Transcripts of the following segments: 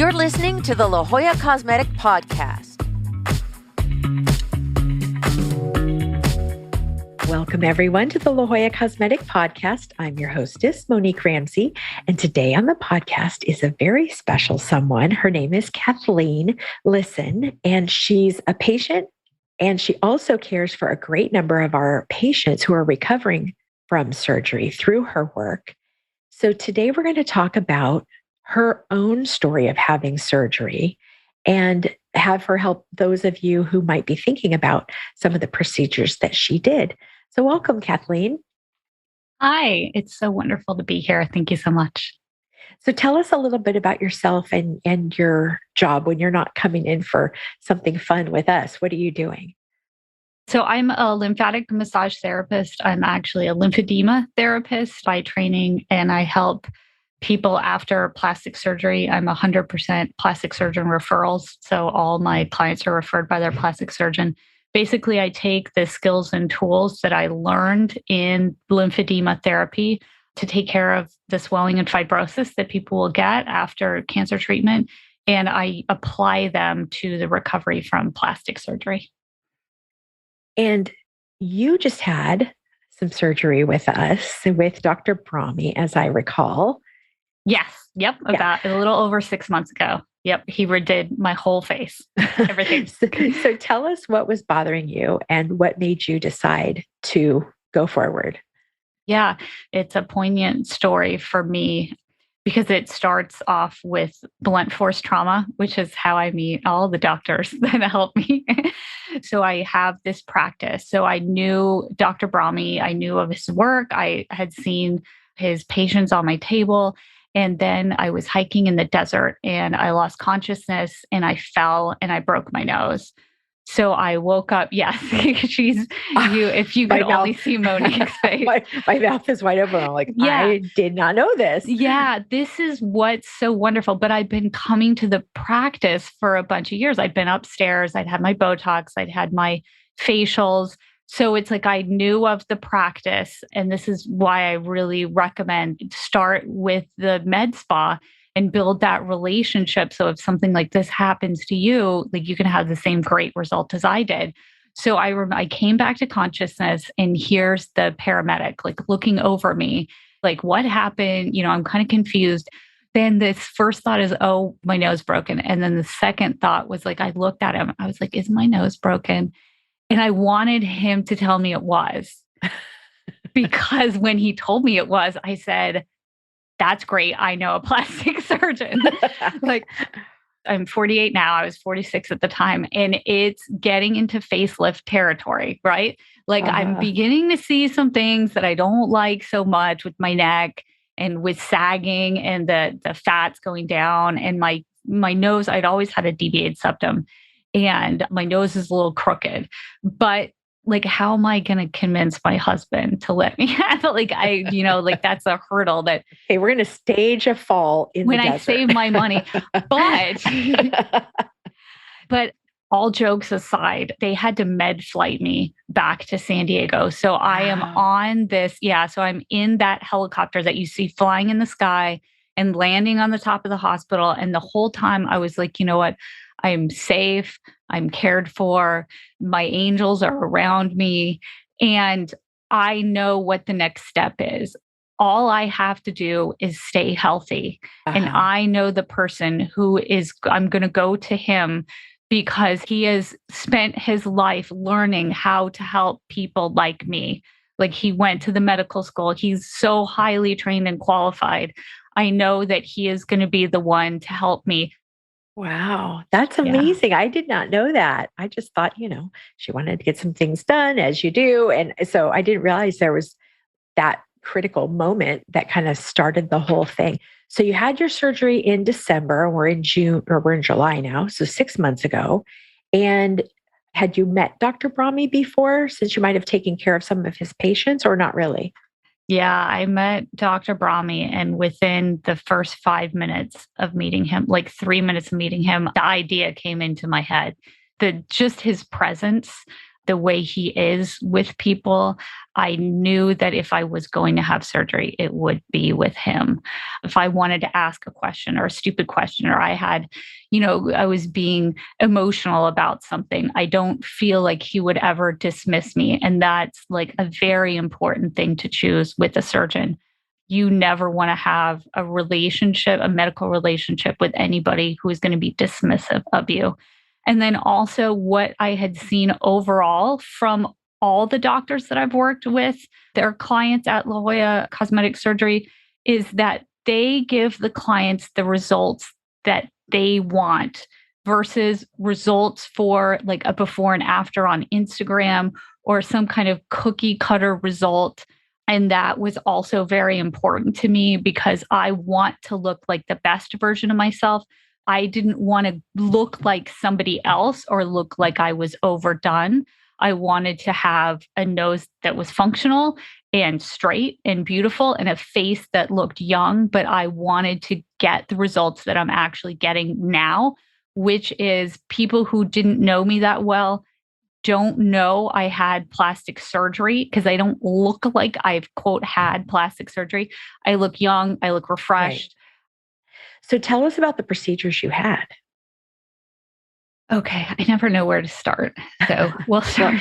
You're listening to the La Jolla Cosmetic Podcast. Welcome, everyone, to the La Jolla Cosmetic Podcast. I'm your hostess, Monique Ramsey, and today on the podcast is a very special someone. Her name is Kathleen Lisson, and she's a patient, and she also cares for a great number of our patients who are recovering from surgery through her work. So today we're going to talk about her own story of having surgery and have her help those of you who might be thinking about some of the procedures that she did. So welcome, Kathleen. Hi, it's so wonderful to be here. Thank you so much. So tell us a little bit about yourself and your job when you're not coming in for something fun with us. What are you doing? So I'm a lymphatic massage therapist. I'm actually a lymphedema therapist by training, and I help people after plastic surgery. I'm 100% plastic surgeon referrals. So all my clients are referred by their plastic surgeon. Basically, I take the skills and tools that I learned in lymphedema therapy to take care of the swelling and fibrosis that people will get after cancer treatment, and I apply them to the recovery from plastic surgery. And you just had some surgery with us, with Dr. Brahme, as I recall. Yes. Yep. About a little over 6 months ago. Yep. He redid my whole face, everything. So tell us what was bothering you and what made you decide to go forward. Yeah, it's a poignant story for me because it starts off with blunt force trauma, which is how I meet all the doctors that help me. So I have this practice. So I knew Dr. Brahme, I knew of his work. I had seen his patients on my table. And then I was hiking in the desert and I lost consciousness and I fell and I broke my nose. So I woke up. Yes, if you could only see Monique's face. My mouth is wide open. I'm like, yeah. I did not know this. Yeah, this is what's so wonderful. But I've been coming to the practice for a bunch of years. I'd been upstairs. I'd had my Botox. I'd had my facials. So it's like I knew of the practice, and this is why I really recommend start with the med spa and build that relationship. So if something like this happens to you, like you can have the same great result as I did. So I came back to consciousness, and here's the paramedic like looking over me, like what happened? I'm kind of confused. Then this first thought is, oh, my nose broken. And then the second thought was like, I looked at him. I was like, is my nose broken? And I wanted him to tell me it was, because when he told me it was, I said, that's great. I know a plastic surgeon. Like I'm 48 now. I was 46 at the time. And it's getting into facelift territory, right? Like I'm beginning to see some things that I don't like so much with my neck and with sagging and the fats going down. And my nose, I'd always had a deviated septum. And my nose is a little crooked, but like, how am I going to convince my husband to let me have it? That's a hurdle that. Hey, we're going to stage a fall in the desert. When I save my money, but all jokes aside, they had to med flight me back to San Diego. So I am on this. Yeah. So I'm in that helicopter that you see flying in the sky and landing on the top of the hospital. And the whole time I was like, you know what? I'm safe. I'm cared for. My angels are around me. And I know what the next step is. All I have to do is stay healthy. And I know the person I'm going to go to him because he has spent his life learning how to help people like me. Like he went to the medical school. He's so highly trained and qualified. I know that he is going to be the one to help me. Wow, that's amazing. Yeah. I did not know that. I just thought, she wanted to get some things done as you do. And so I didn't realize there was that critical moment that kind of started the whole thing. So you had your surgery in December, and we're in June, or we're in July now. So 6 months ago. And had you met Dr. Brahme before, since you might have taken care of some of his patients, or not really? Yeah, I met Dr. Brahme, and within the first 5 minutes of meeting him, like 3 minutes of meeting him, the idea came into my head. Just his presence the way he is with people, I knew that if I was going to have surgery, it would be with him. If I wanted to ask a question or a stupid question, or I was being emotional about something, I don't feel like he would ever dismiss me. And that's like a very important thing to choose with a surgeon. You never want to have a relationship, a medical relationship with anybody who is going to be dismissive of you. And then also what I had seen overall from all the doctors that I've worked with, their clients at La Jolla Cosmetic Surgery, is that they give the clients the results that they want versus results for like a before and after on Instagram or some kind of cookie cutter result. And that was also very important to me because I want to look like the best version of myself. I didn't want to look like somebody else or look like I was overdone. I wanted to have a nose that was functional and straight and beautiful and a face that looked young, but I wanted to get the results that I'm actually getting now, which is people who didn't know me that well don't know I had plastic surgery because I don't look like I've, quote, had plastic surgery. I look young. I look refreshed. Right. So tell us about the procedures you had. Okay, I never know where to start. So we'll start.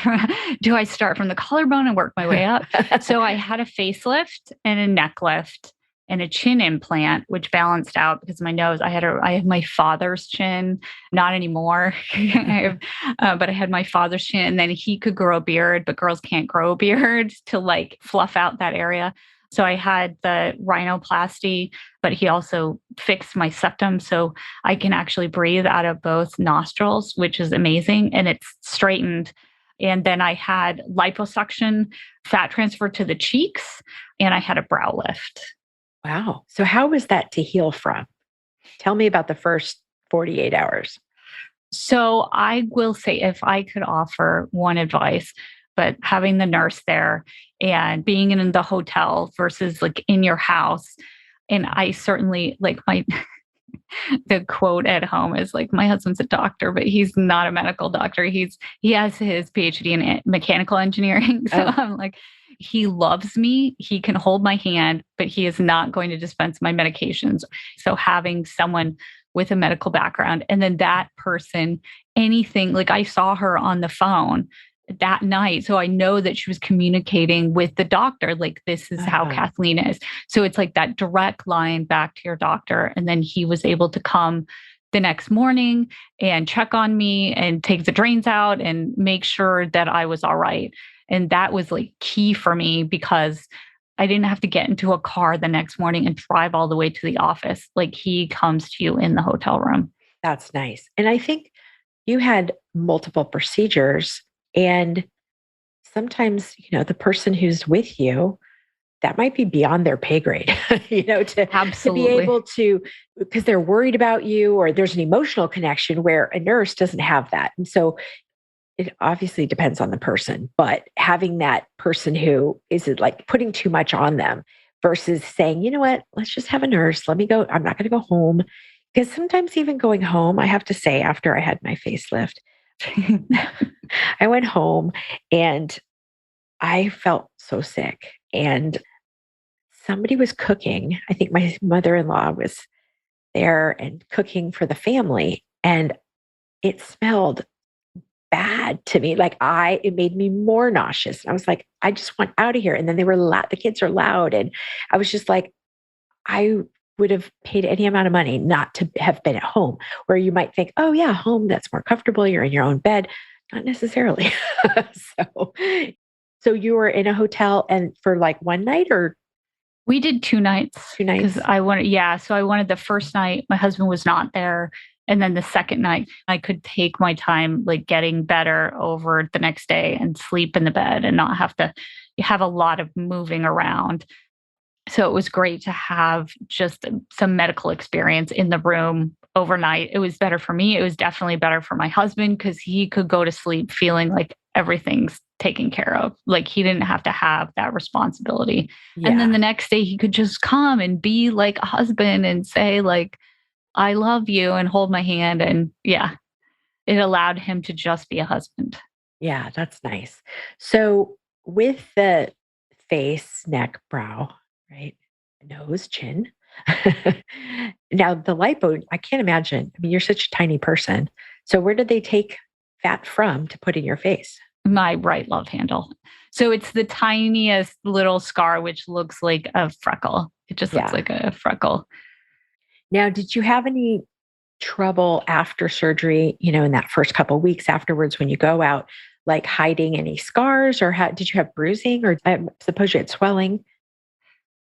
Do I start from the collarbone and work my way up? So I had a facelift and a neck lift and a chin implant, which balanced out because my nose. I have my father's chin, not anymore. But I had my father's chin, and then he could grow a beard, but girls can't grow a beard to like fluff out that area. So I had the rhinoplasty, but he also fixed my septum so I can actually breathe out of both nostrils, which is amazing. And it's straightened. And then I had liposuction, fat transfer to the cheeks, and I had a brow lift. Wow. So how was that to heal from? Tell me about the first 48 hours. So I will say, if I could offer one advice, but having the nurse there and being in the hotel versus like in your house. And I certainly like the quote at home is like, my husband's a doctor, but he's not a medical doctor. He has his PhD in mechanical engineering. So I'm like, he loves me. He can hold my hand, but he is not going to dispense my medications. So having someone with a medical background and then that person, anything like I saw her on the phone that night. So I know that she was communicating with the doctor, like, this is how Kathleen is. So it's like that direct line back to your doctor. And then he was able to come the next morning and check on me and take the drains out and make sure that I was all right. And that was like key for me because I didn't have to get into a car the next morning and drive all the way to the office. Like he comes to you in the hotel room. That's nice. And I think you had multiple procedures. And sometimes, the person who's with you, that might be beyond their pay grade, to be able to, because they're worried about you or there's an emotional connection where a nurse doesn't have that. And so it obviously depends on the person, but having that person who isn't like putting too much on them versus saying, you know what, let's just have a nurse. Let me go. I'm not going to go home. Because sometimes even going home, I have to say, after I had my facelift, I went home and I felt so sick and somebody was cooking. I think my mother-in-law was there and cooking for the family and it smelled bad to me. Like it made me more nauseous. I was like, I just want out of here. And then they were loud. The kids are loud. And I was just like, I would have paid any amount of money not to have been at home where you might think, oh yeah, home, that's more comfortable. You're in your own bed. Not necessarily. So you were in a hotel and for like one night or? We did 2 nights. 2 nights. Because I wanted the first night, my husband was not there. And then the second night, I could take my time, like getting better over the next day and sleep in the bed and not have to have a lot of moving around. So it was great to have just some medical experience in the room overnight. It was better for me. It was definitely better for my husband because he could go to sleep feeling like everything's taken care of. Like he didn't have to have that responsibility. Yeah. And then the next day he could just come and be like a husband and say like, I love you and hold my hand. And yeah, it allowed him to just be a husband. Yeah, that's nice. So with the face, neck, brow, right? Nose, chin. Now the lipo, I can't imagine. I mean, you're such a tiny person. So where did they take fat from to put in your face? My right love handle. So it's the tiniest little scar, which looks like a freckle. It just looks Yeah. like a freckle. Now, did you have any trouble after surgery, in that first couple of weeks afterwards when you go out, like hiding any scars or did you have bruising or I suppose you had swelling?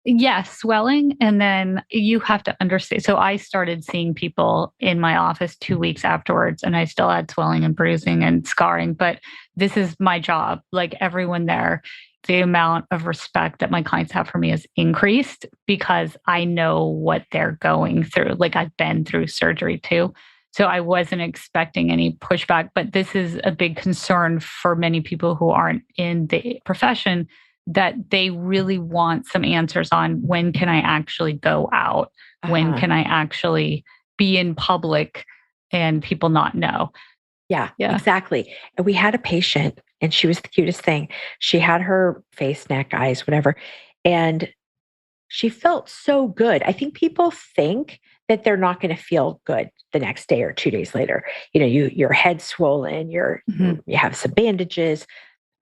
Yes, swelling. And then you have to understand. So I started seeing people in my office 2 weeks afterwards, and I still had swelling and bruising and scarring. But this is my job. Like everyone there, the amount of respect that my clients have for me has increased because I know what they're going through. Like I've been through surgery too. So I wasn't expecting any pushback, but this is a big concern for many people who aren't in the profession that they really want some answers on when can I actually go out? When Uh-huh. can I actually be in public and people not know? Yeah, Yeah. exactly. And we had a patient and she was the cutest thing. She had her face, neck, eyes, whatever. And she felt so good. I think people think that they're not going to feel good the next day or 2 days later. Your head's swollen, Mhm. you have some bandages,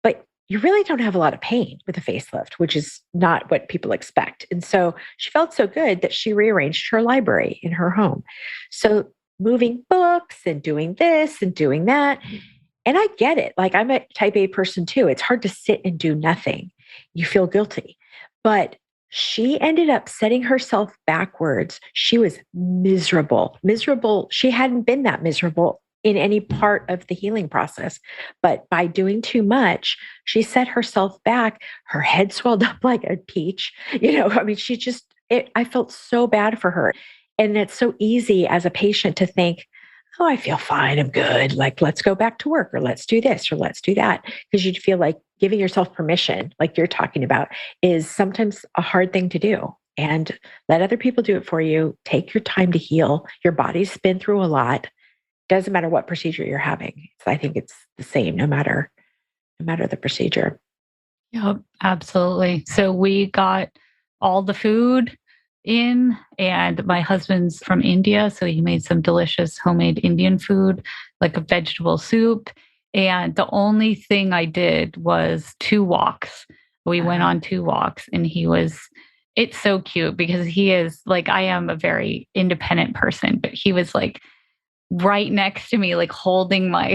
but you really don't have a lot of pain with a facelift, which is not what people expect. And so she felt so good that she rearranged her library in her home. So moving books and doing this and doing that. And I get it. Like I'm a type A person too. It's hard to sit and do nothing. You feel guilty. But she ended up setting herself backwards. She was miserable, miserable. She hadn't been that miserable in any part of the healing process. But by doing too much, she set herself back. Her head swelled up like a peach. I mean, I felt so bad for her. And it's so easy as a patient to think, oh, I feel fine. I'm good. Like, let's go back to work or let's do this or let's do that. Because you'd feel like giving yourself permission, like you're talking about, is sometimes a hard thing to do. And let other people do it for you. Take your time to heal. Your body's been through a lot. Doesn't matter what procedure you're having. So I think it's the same no matter the procedure. Yep, absolutely. So we got all the food in, and my husband's from India. So he made some delicious homemade Indian food, like a vegetable soup. And the only thing I did was 2 walks. We went Uh-huh. on 2 walks, and it's so cute because he is like, I am a very independent person, but he was like, right next to me, like holding my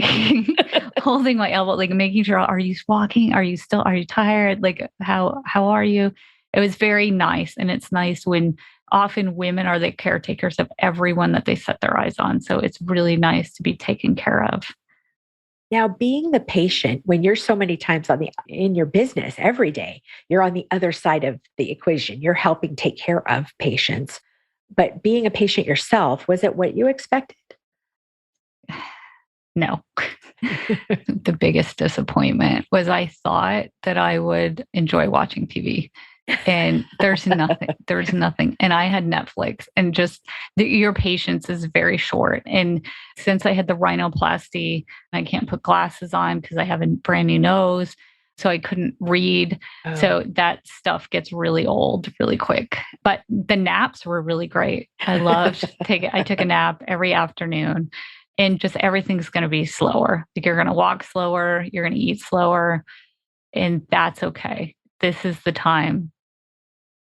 holding my elbow, like making sure, are you walking? Are you tired? Like how are you? It was very nice. And it's nice when often women are the caretakers of everyone that they set their eyes on. So it's really nice to be taken care of. Now, being the patient, when you're so many times in your business every day, you're on the other side of the equation. You're helping take care of patients. But being a patient yourself, was it what you expected? No. The biggest disappointment was I thought that I would enjoy watching TV. And there's nothing. And I had Netflix, and just your patience is very short. And since I had the rhinoplasty, I can't put glasses on because I have a brand new nose. So I couldn't read. Oh. So that stuff gets really old really quick. But the naps were really great. I took a nap every afternoon, and just everything's going to be slower. Like you're going to walk slower, you're going to eat slower, and that's okay. This is the time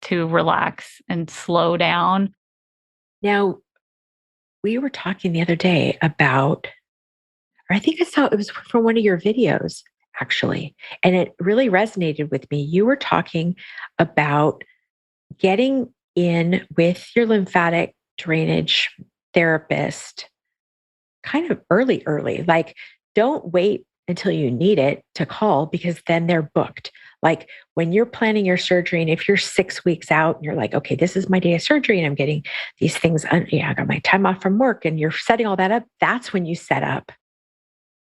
to relax and slow down. Now, we were talking the other day about, or I think I saw it was from one of your videos, actually, and it really resonated with me. You were talking about getting in with your lymphatic drainage therapist kind of early. Like, don't wait until you need it to call because then they're booked. Like when you're planning your surgery, and if you're 6 weeks out and you're like, okay, this is my day of surgery and I'm getting these things, I got my time off from work and you're setting all that up, that's when you set up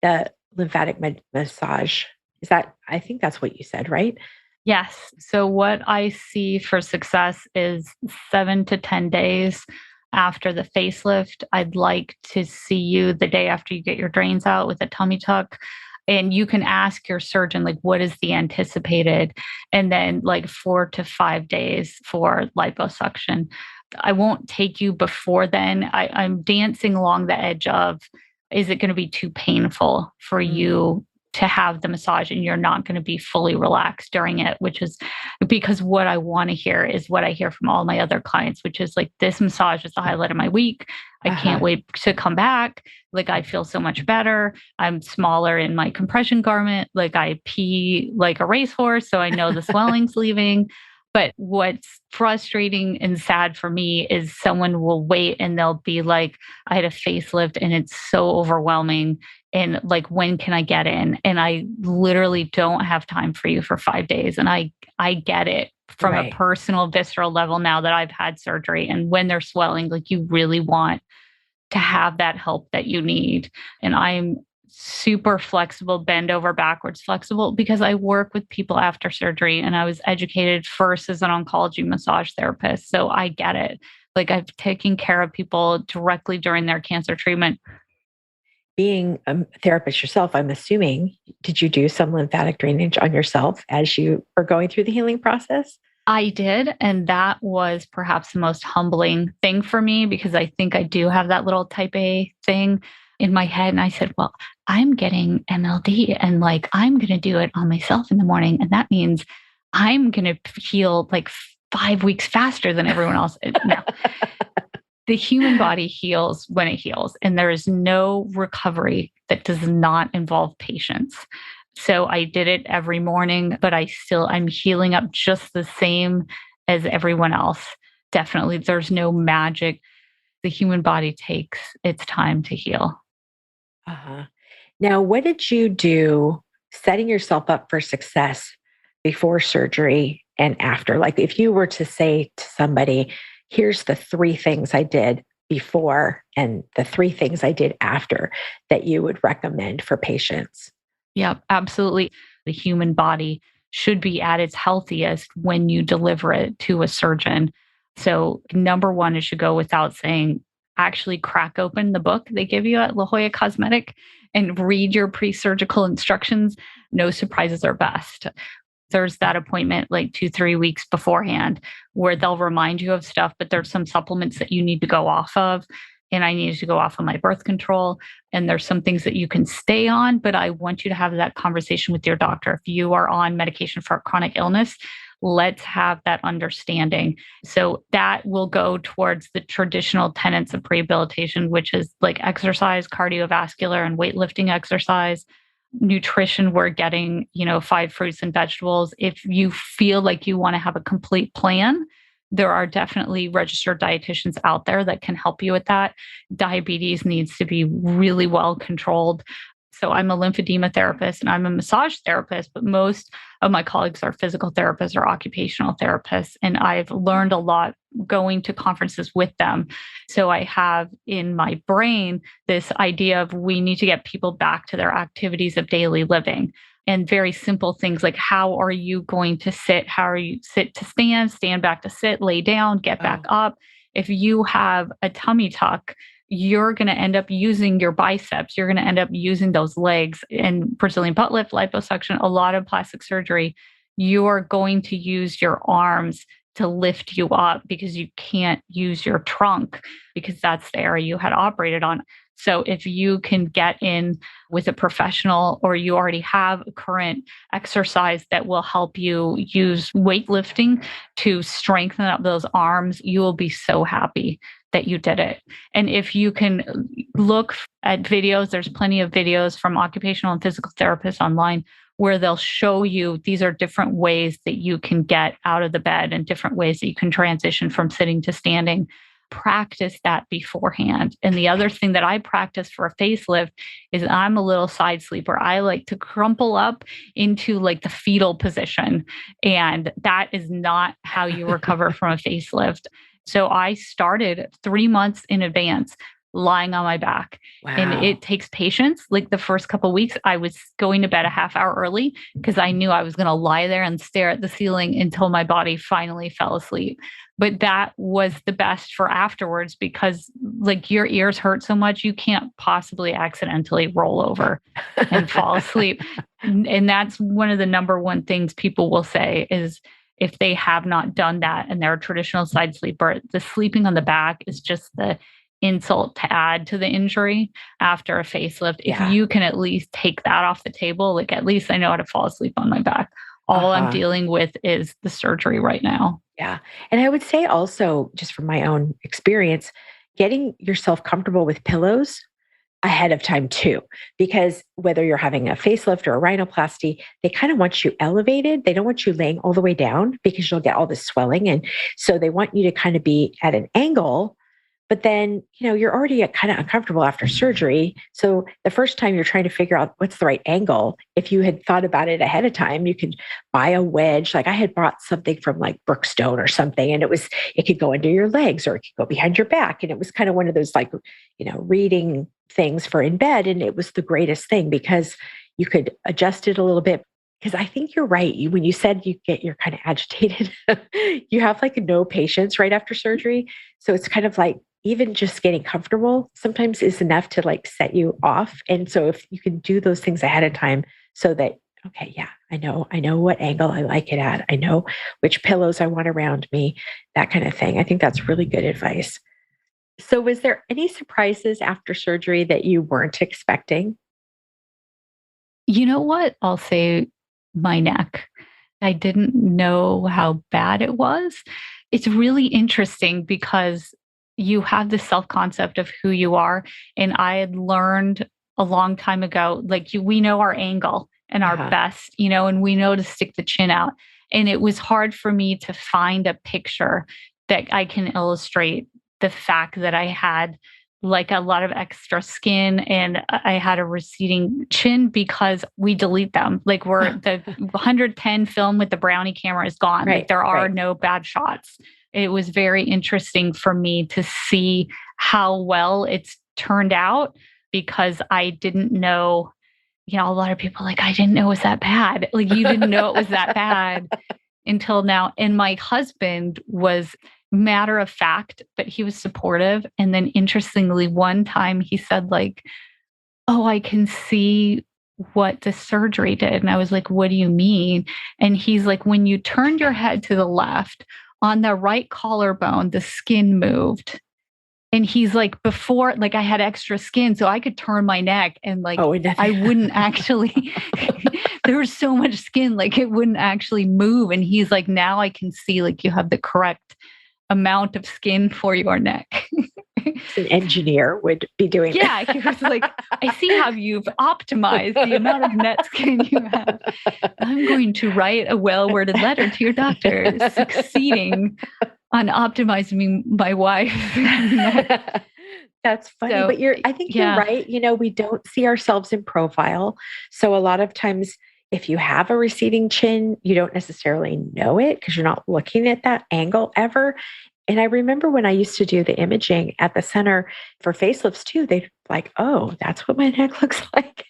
the lymphatic massage. I think that's what you said, right? Yes. So, what I see for success is 7 to 10 days after the facelift. I'd like to see you the day after you get your drains out with a tummy tuck. And you can ask your surgeon, like, what is the anticipated? And then like 4 to 5 days for liposuction. I won't take you before then. I'm dancing along the edge of, is it going to be too painful for you to have the massage and you're not going to be fully relaxed during it, which is because what I want to hear is what I hear from all my other clients, which is like, this massage is the highlight of my week. I can't wait to come back. Like, I feel so much better. I'm smaller in my compression garment. Like, I pee like a racehorse. So I know the swelling's leaving. But what's frustrating and sad for me is someone will wait and they'll be like, I had a facelift and it's so overwhelming. And like, when can I get in? And I literally don't have time for you for 5 days. And I get it from a personal, visceral level now that I've had surgery. And when they're swelling, like, you really want to have that help that you need. And I'm super flexible, bend over backwards flexible, because I work with people after surgery and I was educated first as an oncology massage therapist. So I get it. Like, I've taken care of people directly during their cancer treatment. Being a therapist yourself, I'm assuming, did you do some lymphatic drainage on yourself as you were going through the healing process? I did. And that was perhaps the most humbling thing for me, because I think I do have that little type A thing in my head. And I said, well, I'm getting MLD and like, I'm going to do it on myself in the morning. And that means I'm going to heal like 5 weeks faster than everyone else. No. The human body heals when it heals, and there is no recovery that does not involve patience. So I did it every morning, but I'm healing up just the same as everyone else. Definitely, there's no magic. The human body takes its time to heal. Now, what did you do setting yourself up for success before surgery and after? Like, if you were to say to somebody, here's the 3 things I did before and the 3 things I did after that you would recommend for patients. Yeah, absolutely. The human body should be at its healthiest when you deliver it to a surgeon. So number one, it should go without saying, actually crack open the book they give you at La Jolla Cosmetic and read your pre-surgical instructions. No surprises are best. There's that appointment like 2-3 weeks beforehand where they'll remind you of stuff, but there's some supplements that you need to go off of. And I needed to go off of my birth control. And there's some things that you can stay on, but I want you to have that conversation with your doctor. If you are on medication for a chronic illness, let's have that understanding. So that will go towards the traditional tenets of rehabilitation, which is like exercise, cardiovascular, and weightlifting exercise. Nutrition, we're getting, 5 fruits and vegetables. If you feel like you want to have a complete plan, there are definitely registered dietitians out there that can help you with that. Diabetes needs to be really well controlled. So I'm a lymphedema therapist and I'm a massage therapist, but most of my colleagues are physical therapists or occupational therapists. And I've learned a lot going to conferences with them. So I have in my brain this idea of we need to get people back to their activities of daily living. And very simple things like, how are you going to sit? How are you sit to stand back to sit, lay down, get back up? If you have a tummy tuck, you're going to end up using your biceps. You're going to end up using those legs. And Brazilian butt lift, liposuction, a lot of plastic surgery, you are going to use your arms to lift you up because you can't use your trunk because that's the area you had operated on. So if you can get in with a professional or you already have a current exercise that will help you use weightlifting to strengthen up those arms, you will be so happy that you did it. And if you can look at videos, there's plenty of videos from occupational and physical therapists online where they'll show you these are different ways that you can get out of the bed and different ways that you can transition from sitting to standing. Practice that beforehand. And the other thing that I practice for a facelift is I'm a little side sleeper. I like to crumple up into like the fetal position. And that is not how you recover from a facelift. So I started 3 months in advance lying on my back. Wow. And it takes patience. Like the first couple of weeks, I was going to bed a half hour early because I knew I was going to lie there and stare at the ceiling until my body finally fell asleep. But that was the best for afterwards because like your ears hurt so much, you can't possibly accidentally roll over and fall asleep. And that's one of the number one things people will say is if they have not done that and they're a traditional side sleeper, the sleeping on the back is just the insult to add to the injury after a facelift. Yeah. If you can at least take that off the table, like at least I know how to fall asleep on my back. All I'm dealing with is the surgery right now. Yeah. And I would say also, just from my own experience, getting yourself comfortable with pillows ahead of time too, because whether you're having a facelift or a rhinoplasty, they kind of want you elevated. They don't want you laying all the way down because you'll get all this swelling. And so they want you to kind of be at an angle. But then, you're already kind of uncomfortable after surgery. So the first time you're trying to figure out what's the right angle, if you had thought about it ahead of time, you could buy a wedge. Like I had bought something from like Brookstone or something, and it could go under your legs or it could go behind your back. And it was kind of one of those like, reading things for in bed. And it was the greatest thing because you could adjust it a little bit. Because I think you're right. When you said you're kind of agitated, you have like no patience right after surgery. So it's kind of like, even just getting comfortable sometimes is enough to like set you off. And so if you can do those things ahead of time so that, okay, yeah, I know what angle I like it at. I know which pillows I want around me, that kind of thing. I think that's really good advice. So was there any surprises after surgery that you weren't expecting? You know what? I'll say my neck. I didn't know how bad it was. It's really interesting because you have this self-concept of who you are. And I had learned a long time ago, like we know our angle and our best, and we know to stick the chin out. And it was hard for me to find a picture that I can illustrate the fact that I had like a lot of extra skin and I had a receding chin because we delete them. Like the 110 film with the Brownie camera is gone. Right, like there are no bad shots. It was very interesting for me to see how well it's turned out because I didn't know, a lot of people like, I didn't know it was that bad. Like you didn't know it was that bad until now. And my husband was matter of fact, but he was supportive. And then interestingly, one time he said like, oh, I can see what the surgery did. And I was like, what do you mean? And he's like, when you turned your head to the left, on the right collarbone, the skin moved. And he's like, before, like I had extra skin, so I could turn my neck and like, I wouldn't actually, there was so much skin, like it wouldn't actually move. And he's like, now I can see like you have the correct amount of skin for your neck. An engineer would be doing that. Yeah, he was like, I see how you've optimized the amount of net skin you have. I'm going to write a well-worded letter to your doctor succeeding on optimizing my wife. That's funny, so, but I think you're right. We don't see ourselves in profile. So a lot of times if you have a receding chin, you don't necessarily know it because you're not looking at that angle ever. And I remember when I used to do the imaging at the center for facelifts too, they'd like, oh, that's what my neck looks like,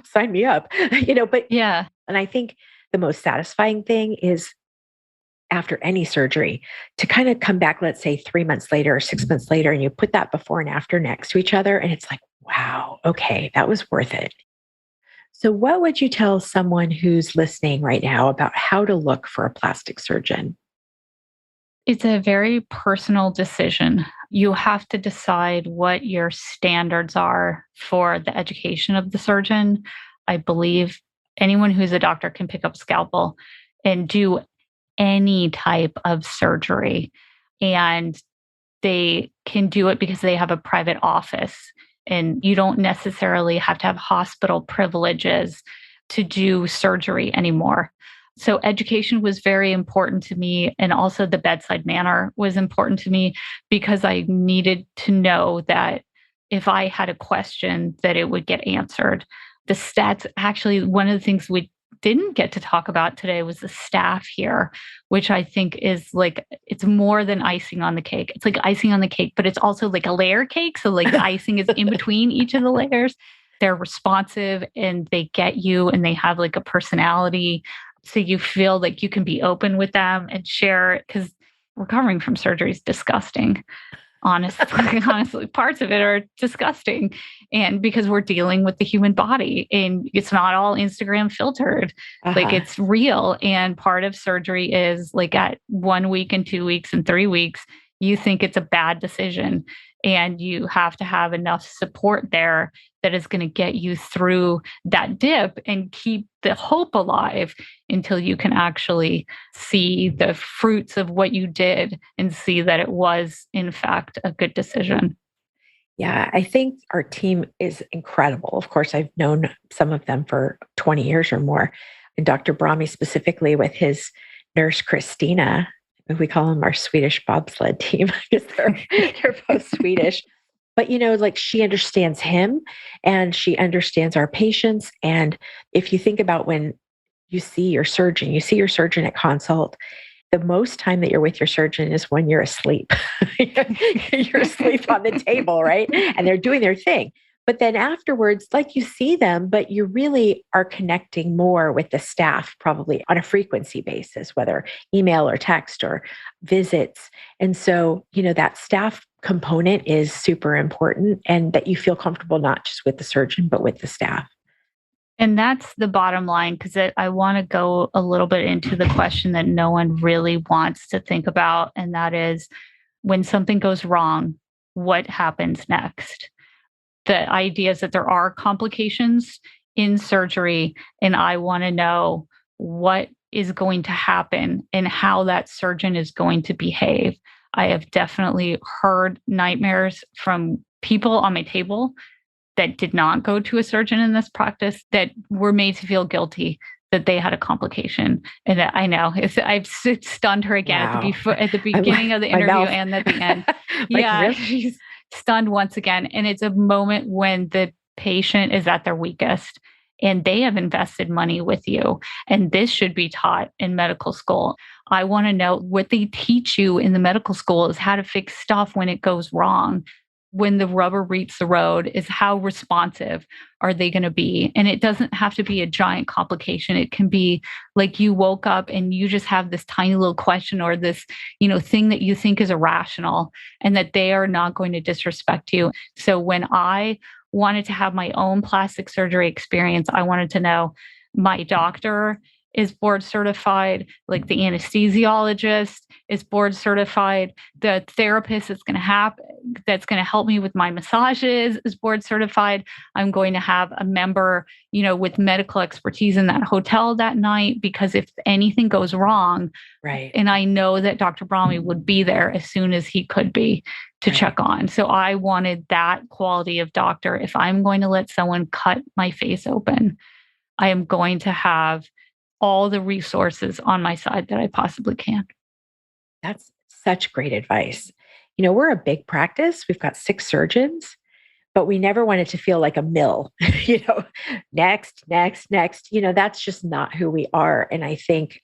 sign me up, but yeah. And I think the most satisfying thing is after any surgery to kind of come back, let's say 3 months later or 6 months later, and you put that before and after next to each other. And it's like, wow, okay, that was worth it. So what would you tell someone who's listening right now about how to look for a plastic surgeon? It's a very personal decision. You have to decide what your standards are for the education of the surgeon. I believe anyone who's a doctor can pick up a scalpel and do any type of surgery. And they can do it because they have a private office. And you don't necessarily have to have hospital privileges to do surgery anymore. So education was very important to me. And also the bedside manner was important to me because I needed to know that if I had a question, that it would get answered. The stats, actually, one of the things didn't get to talk about today was the staff here, which I think is like, it's more than icing on the cake. It's like icing on the cake, but it's also like a layer cake. So like the icing is in between each of the layers. They're responsive and they get you and they have like a personality. So you feel like you can be open with them and share, because recovering from surgery is disgusting. Honestly, parts of it are disgusting. And because we're dealing with the human body and it's not all Instagram filtered, like it's real. And part of surgery is like at 1 week and 2 weeks and 3 weeks, you think it's a bad decision. And you have to have enough support there that is going to get you through that dip and keep the hope alive until you can actually see the fruits of what you did and see that it was, in fact, a good decision. Yeah, I think our team is incredible. Of course, I've known some of them for 20 years or more. And Dr. Brahme specifically with his nurse, Christina, we call them our Swedish bobsled team because they're both Swedish. But, like she understands him and she understands our patients. And if you think about when you see your surgeon at consult, the most time that you're with your surgeon is when you're asleep. You're asleep on the table, right? And they're doing their thing. But then afterwards, like you see them, but you really are connecting more with the staff, probably on a frequency basis, whether email or text or visits. And so, that staff component is super important and that you feel comfortable not just with the surgeon, but with the staff. And that's the bottom line, because I want to go a little bit into the question that no one really wants to think about. And that is, when something goes wrong, what happens next? The idea is that there are complications in surgery, and I want to know what is going to happen and how that surgeon is going to behave. I have definitely heard nightmares from people on my table that did not go to a surgeon in this practice that were made to feel guilty that they had a complication. And I know I've stunned her again at the beginning of the interview and at the end. Really? She's stunned once again. And it's a moment when the patient is at their weakest and they have invested money with you. And this should be taught in medical school. I want to know what they teach you in the medical school is how to fix stuff when it goes wrong. When the rubber meets the road is how responsive are they going to be? And it doesn't have to be a giant complication. It can be like you woke up and you just have this tiny little question or this, thing that you think is irrational and that they are not going to disrespect you. So when I wanted to have my own plastic surgery experience, I wanted to know my doctor is board certified, like the anesthesiologist is board certified, the therapist that's going to help me with my massages is board certified. I'm going to have a member, with medical expertise in that hotel that night, because if anything goes wrong, right. And I know that Dr. Brahme would be there as soon as he could be to check on. So I wanted that quality of doctor. If I'm going to let someone cut my face open, I am going to have all the resources on my side that I possibly can. That's such great advice. We're a big practice. We've got 6 surgeons, but we never want it to feel like a mill, next. That's just not who we are. And I think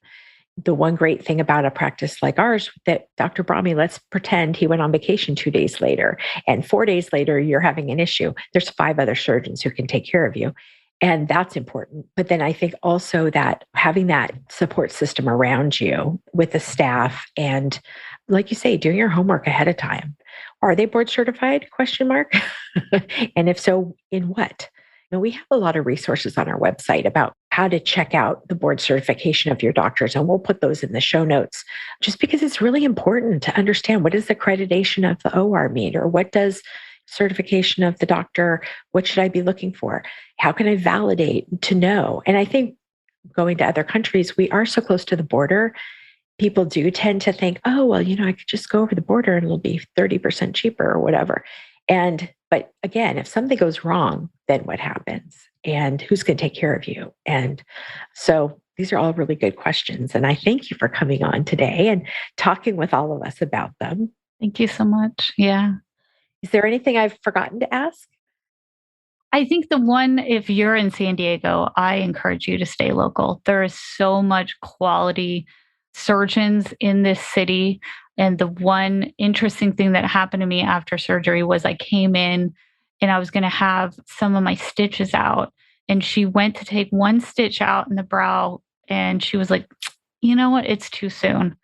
the one great thing about a practice like ours that Dr. Brahme, let's pretend he went on vacation 2 days later and 4 days later, you're having an issue. There's 5 other surgeons who can take care of you. And that's important. But then I think also that having that support system around you with the staff and, like you say, doing your homework ahead of time. Are they board certified? ? And if so, in what? We have a lot of resources on our website about how to check out the board certification of your doctors. And we'll put those in the show notes just because it's really important to understand what does the accreditation of the OR mean, or what does certification of the doctor, what should I be looking for? How can I validate to know? And I think going to other countries, we are so close to the border. People do tend to think, oh, well, I could just go over the border and it'll be 30% cheaper or whatever. But again, if something goes wrong, then what happens? And who's going to take care of you? And so these are all really good questions. And I thank you for coming on today and talking with all of us about them. Thank you so much. Yeah. Is there anything I've forgotten to ask? I think the one, if you're in San Diego, I encourage you to stay local. There is so much quality surgeons in this city. And the one interesting thing that happened to me after surgery was I came in and I was going to have some of my stitches out. And she went to take one stitch out in the brow. And she was like, you know what? It's too soon.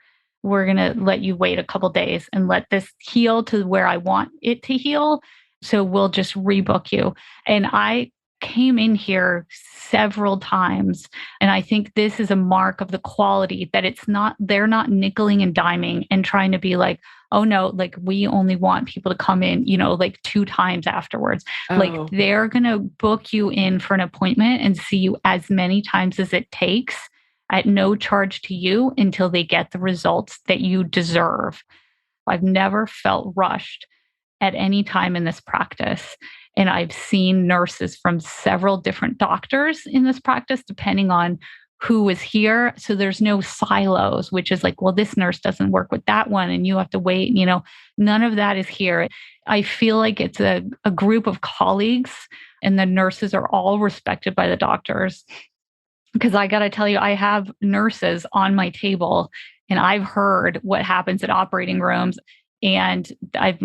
We're going to let you wait a couple days and let this heal to where I want it to heal. So we'll just rebook you. And I came in here several times. And I think this is a mark of the quality that they're not nickeling and diming and trying to be like, oh no, like we only want people to come in, like 2 times afterwards. Oh. Like they're going to book you in for an appointment and see you as many times as it takes at no charge to you until they get the results that you deserve. I've never felt rushed at any time in this practice. And I've seen nurses from several different doctors in this practice, depending on who is here. So there's no silos, which is like, well, this nurse doesn't work with that one and you have to wait. None of that is here. I feel like it's a group of colleagues and the nurses are all respected by the doctors. Because I got to tell you, I have nurses on my table and I've heard what happens in operating rooms. And I've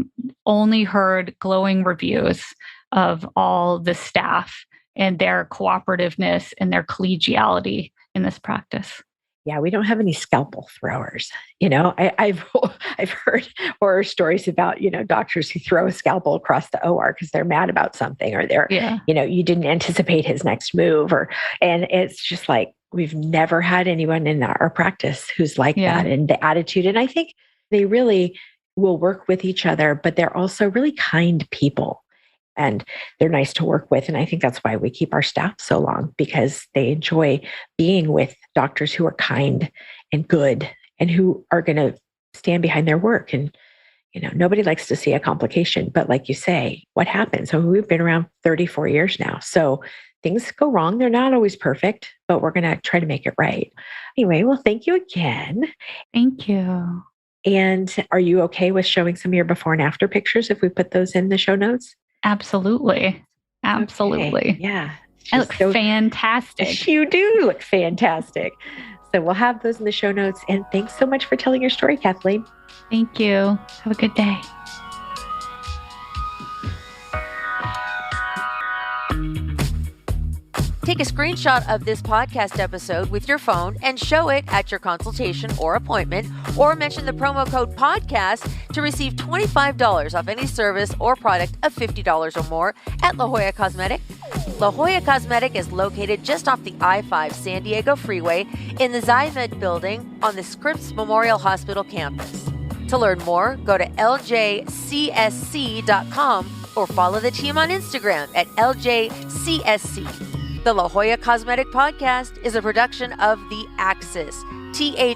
only heard glowing reviews of all the staff and their cooperativeness and their collegiality in this practice. Yeah, we don't have any scalpel throwers. I've heard horror stories about, doctors who throw a scalpel across the OR because they're mad about something or you didn't anticipate his next move and it's just like, we've never had anyone in our practice who's like that and the attitude. And I think they really will work with each other, but they're also really kind people and they're nice to work with. And I think that's why we keep our staff so long, because they enjoy being with doctors who are kind and good and who are going to stand behind their work. And, nobody likes to see a complication, but like you say, what happens? So we've been around 34 years now. So things go wrong. They're not always perfect, but we're going to try to make it right. Anyway, well, thank you again. Thank you. And are you okay with showing some of your before and after pictures if we put those in the show notes? Absolutely. Absolutely. Okay. Yeah. I look fantastic. You do look fantastic. So we'll have those in the show notes. And thanks so much for telling your story, Kathleen. Thank you. Have a good day. Take a screenshot of this podcast episode with your phone and show it at your consultation or appointment, or mention the promo code podcast to receive $25 off any service or product of $50 or more at La Jolla Cosmetic. La Jolla Cosmetic is located just off the I-5 San Diego Freeway in the Zymed building on the Scripps Memorial Hospital campus. To learn more, go to ljcsc.com or follow the team on Instagram at ljcsc. The La Jolla Cosmetic Podcast is a production of The Axis, TheAxis.io.